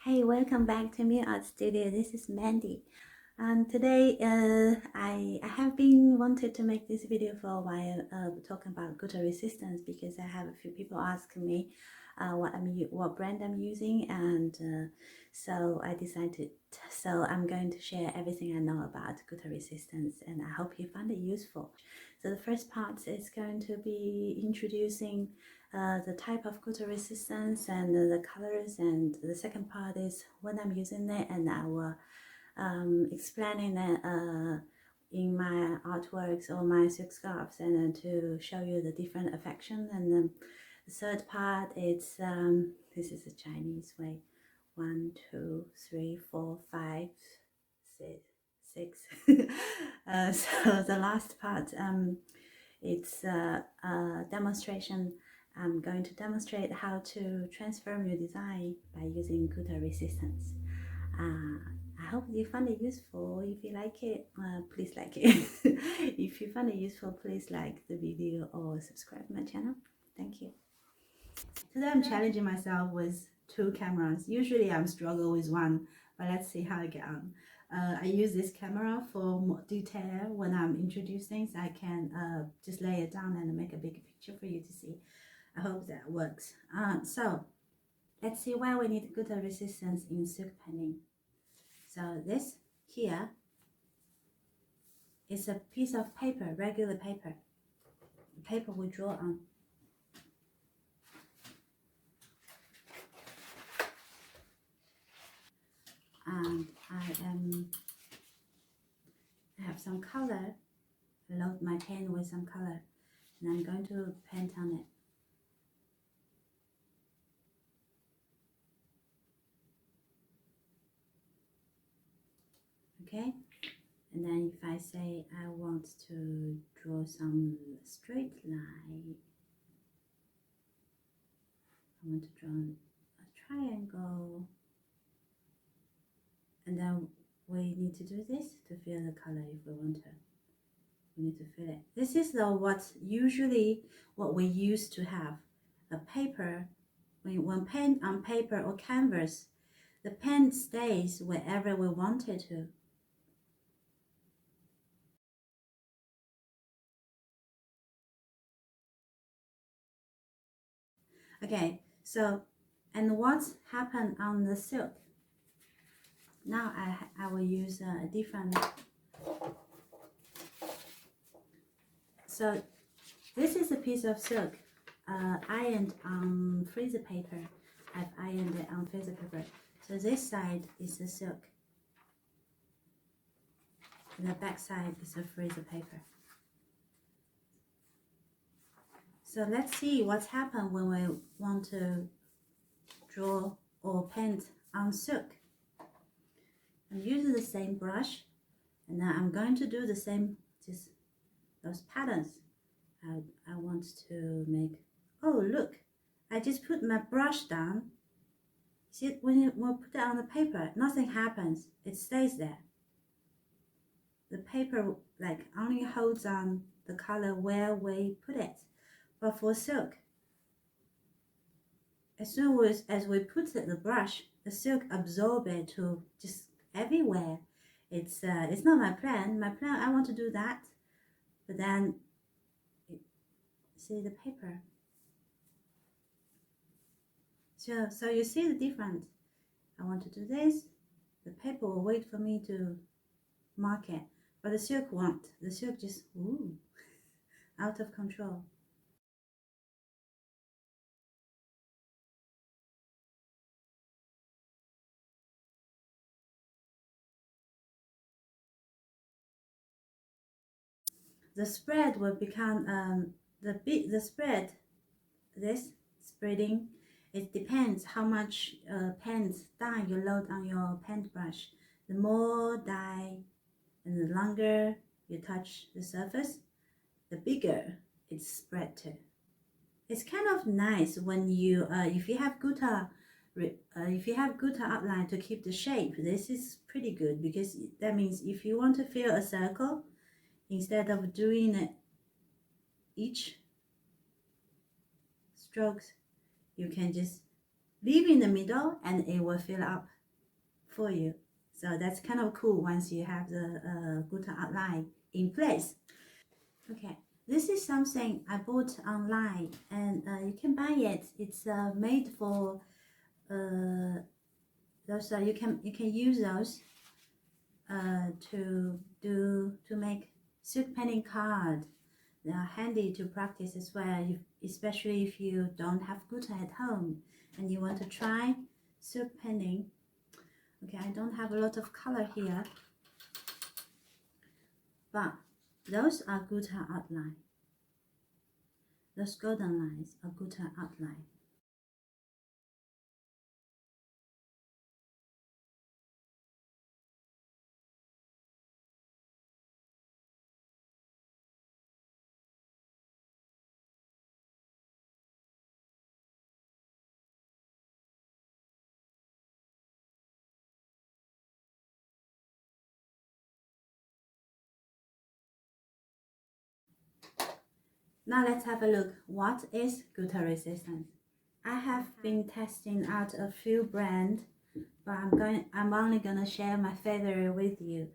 Hey, welcome back to Miu Art Studio. This is Mandy. And today I have been wanted to make this video for a while talking about Gutta resistance because I have a few people asking me what brand I'm using, and so I decided. So I'm going to share everything I know about Gutta resistance, and I hope you find it useful. So the first part is going to be introducing the type of Gutta resistance and the colors, and the second part is when I'm using it, and I will explaining it in my artworks or my silk scarves, and to show you the different affection. And the third part is this is the Chinese way: 1, 2, 3, 4, 5, 6. So the last part, it's a demonstration. I'm going to demonstrate how to transform your design by using Gutta resistance. I hope you find it useful. If you like it, please like it. If you find it useful, please like the video or subscribe to my channel. Thank you. Today I'm challenging myself with 2 cameras. Usually I'm struggle with one, but let's see how I get on. I use this camera for more detail when I'm introducing, so I can just lay it down and make a big picture for you to see. I hope that works. So let's see why we need good resistance in silk painting. So this here is a piece of paper, regular paper, the paper we draw on. And I have some color. I load my pen with some color, and I'm going to paint on it. Okay, and then if I say I want to draw some straight line, I want to draw a triangle, and then we need to do this to fill the color if we want to. We need to fill it. This is what we used to have. A paper, when paint on paper or canvas, the pen stays wherever we want it to. Okay, so, and what's happened on the silk? Now I will use a different. So this is a piece of silk ironed on freezer paper. I've ironed it on freezer paper. So this side is the silk, and the back side is a freezer paper. So let's see what's happened when we want to draw or paint on silk. I'm using the same brush, and now I'm going to do the same, just those patterns. I want to make, oh look, I just put my brush down. See, when you put it on the paper, nothing happens, it stays there. The paper like only holds on the color where we put it. But for silk, as soon as we put the brush, the silk absorb it to just everywhere. It's not my plan. My plan, I want to do that, but then see the paper. So you see the difference. I want to do this. The paper will wait for me to mark it, but the silk won't. The silk just out of control. The spread will become the spread. This spreading, it depends how much dye you load on your paintbrush. The more dye and the longer you touch the surface, the bigger it's spread to. It's kind of nice when you if you have Gutta outline to keep the shape. This is pretty good, because that means if you want to fill a circle, instead of doing it each strokes, you can just leave in the middle and it will fill up for you. So that's kind of cool once you have the Gutta outline in place. Okay, this is something I bought online and you can buy it. It's made for those. You can use those to make silk painting card. They are handy to practice as well, especially if you don't have Gutta at home and you want to try silk painting. Okay, I don't have a lot of color here, but those are Gutta outline. Those golden lines are Gutta outline. Now let's have a look. What is Gutta resistance? I have been testing out a few brands, but I'm only gonna share my favorite with you.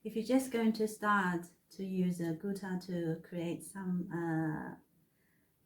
If you're just going to start to use a Gutta to create some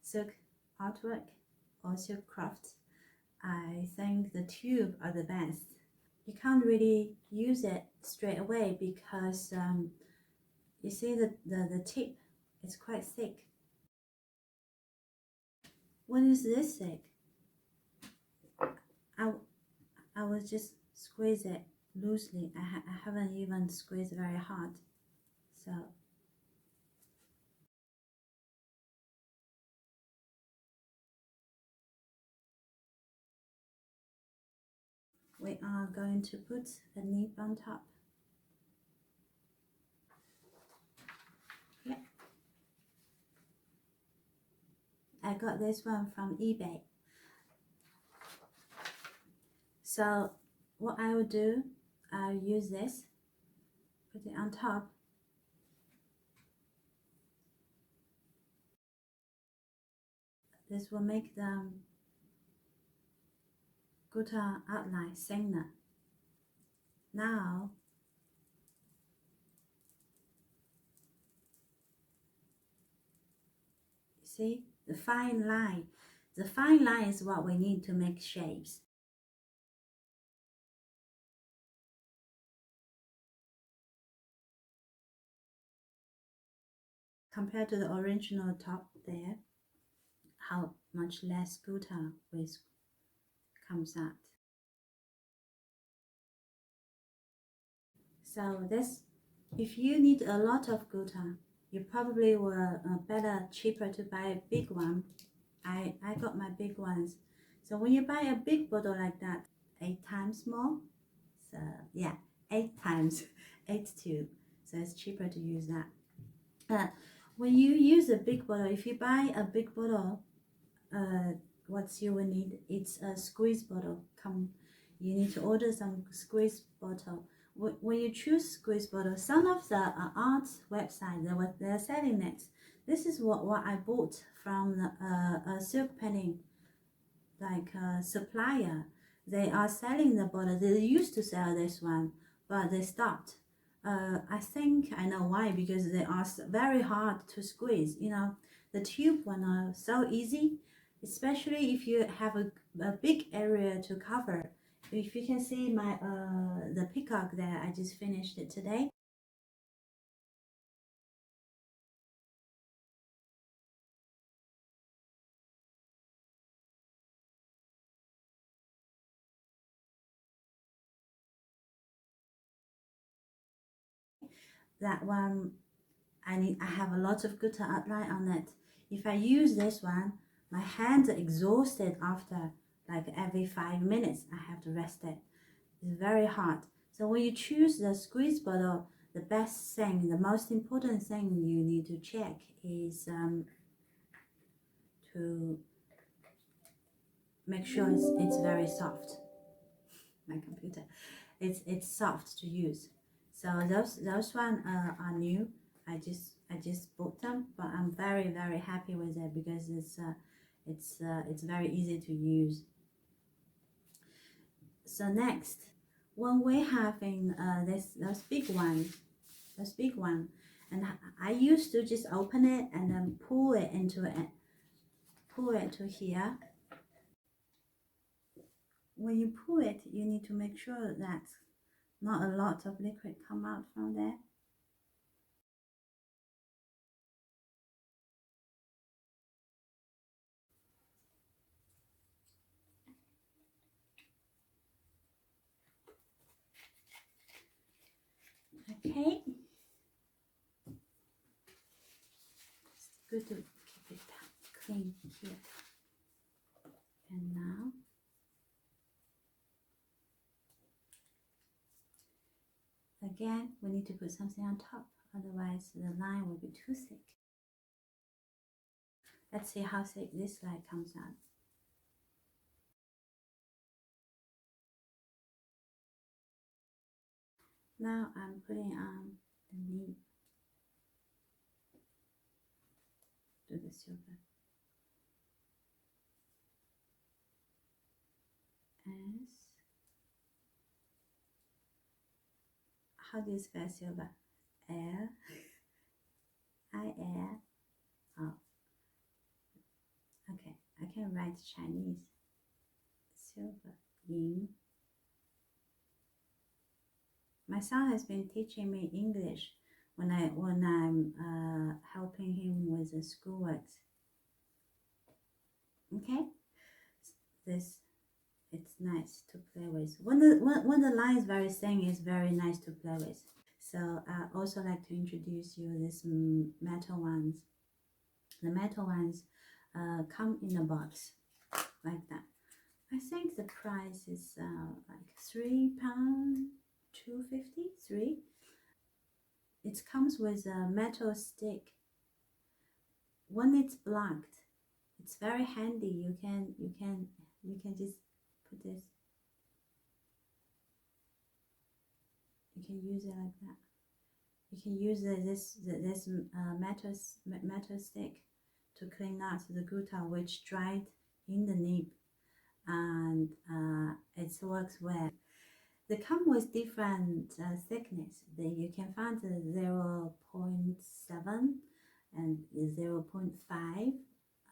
silk artwork or silk crafts, I think the tube are the best. You can't really use it straight away because you see the tip is quite thick. When is this thick? I, I will just squeeze it loosely. I haven't even squeezed very hard. So we are going to put a nib on top. Yeah. I got this one from eBay. So what I will do, I'll use this, put it on top. This will make the Gutta outline thinner. Now you see the fine line. The fine line is what we need to make shapes. Compared to the original top there, how much less Gutta with comes out. So this, if you need a lot of Gutta, you probably will better cheaper to buy a big one. I got my big ones. So when you buy a big bottle like that, 8 times more. So yeah, 8 times, 8 tube. So it's cheaper to use that. When you use a big bottle, if you buy a big bottle, what you will need, it's a squeeze bottle. You need to order some squeeze bottle. When you choose squeeze bottle, some of the art website they're selling it. This is what I bought from a silk painting like supplier. They are selling the bottle. They used to sell this one, but they stopped. I think I know why, because they are very hard to squeeze. You know, the tube one are so easy, especially if you have a big area to cover. If you can see my the peacock there, I just finished it today. That one I have a lot of Gutta outline on it. If I use this one, my hands are exhausted after like every 5 minutes. I have to rest it. It's very hard. So when you choose the squeeze bottle, the best thing, the most important thing you need to check is to make sure it's very soft. My computer, it's soft to use. So those one are new. I just bought them, but I'm very happy with it because It's very easy to use. So next, when we're having this big one, and I used to just open it and then pull it to here. When you pull it, you need to make sure that not a lot of liquid come out from there. Okay. It's good to keep it clean here. And now, again, we need to put something on top, otherwise the line will be too thick. Let's see how thick this line comes out. Now I'm putting on the nib to the silver. S. How do you spell silver? L I L. Oh, okay. I can write Chinese. Silver. Yin. My son has been teaching me English when I'm helping him with the schoolwork. Okay, this it's nice to play with. When the line is very thin, it's very nice to play with. So I also like to introduce you this metal ones. The metal ones come in a box like that. I think the price is like £3, 2.50, 3. It comes with a metal stick. When it's blocked, it's very handy. You can just put this. You can use it like that. You can use this metal stick to clean out the gutta which dried in the nib, and it works well. They come with different thickness. You can find the 0.7 and 0.5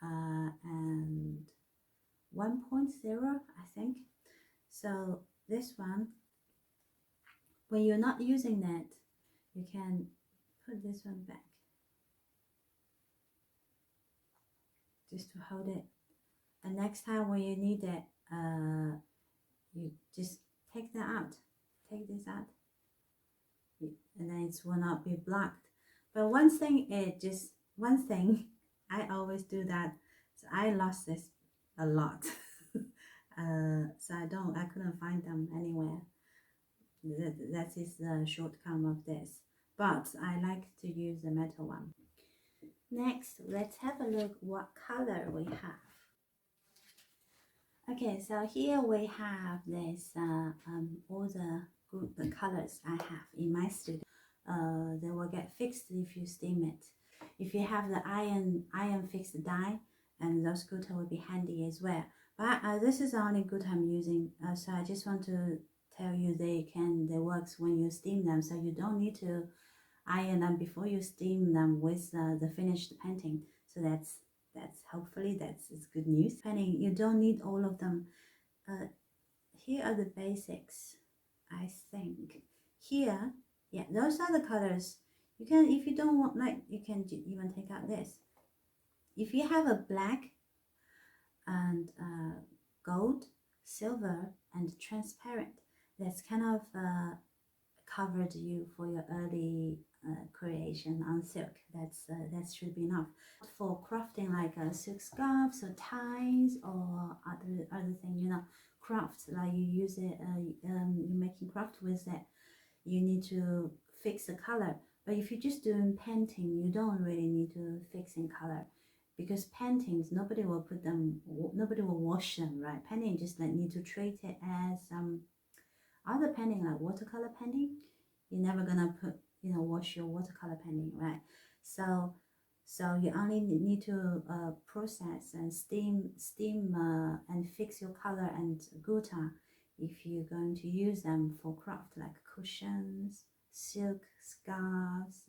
and 1.0, I think. So this one, when you're not using that, you can put this one back just to hold it. And next time when you need it, you just take that out. Take this out, and then it will not be blocked. But one thing, I always do that. So I lost this a lot. So I couldn't find them anywhere. That is the shortcoming of this. But I like to use the metal one. Next, let's have a look what color we have. Okay, so here we have this all the colors I have in my studio. They will get fixed if you steam it. If you have the iron fixed die, and those Gutta will be handy as well. But this is the only Gutta I'm using, so I just want to tell you they works when you steam them, so you don't need to iron them before you steam them with the finished painting. So that's hopefully that's good news. Painting, you don't need all of them. Here are the basics, I think. Here, yeah, those are the colors. You can, if you don't want, like, you can even take out this. If you have a black and gold, silver, and transparent, that's kind of covered you for your early creation on silk. That should be enough for crafting, like silk scarves or ties or other thing, you know, crafts, like you use it, you're making craft with it, you need to fix the color. But if you're just doing painting, you don't really need to fix in color, because paintings, nobody will wash them, right? Painting just like need to treat it as other painting, like watercolor painting. You're never gonna wash your watercolor painting, right? So So you only need to process and steam and fix your color and Gutta if you're going to use them for craft, like cushions, silk scarves,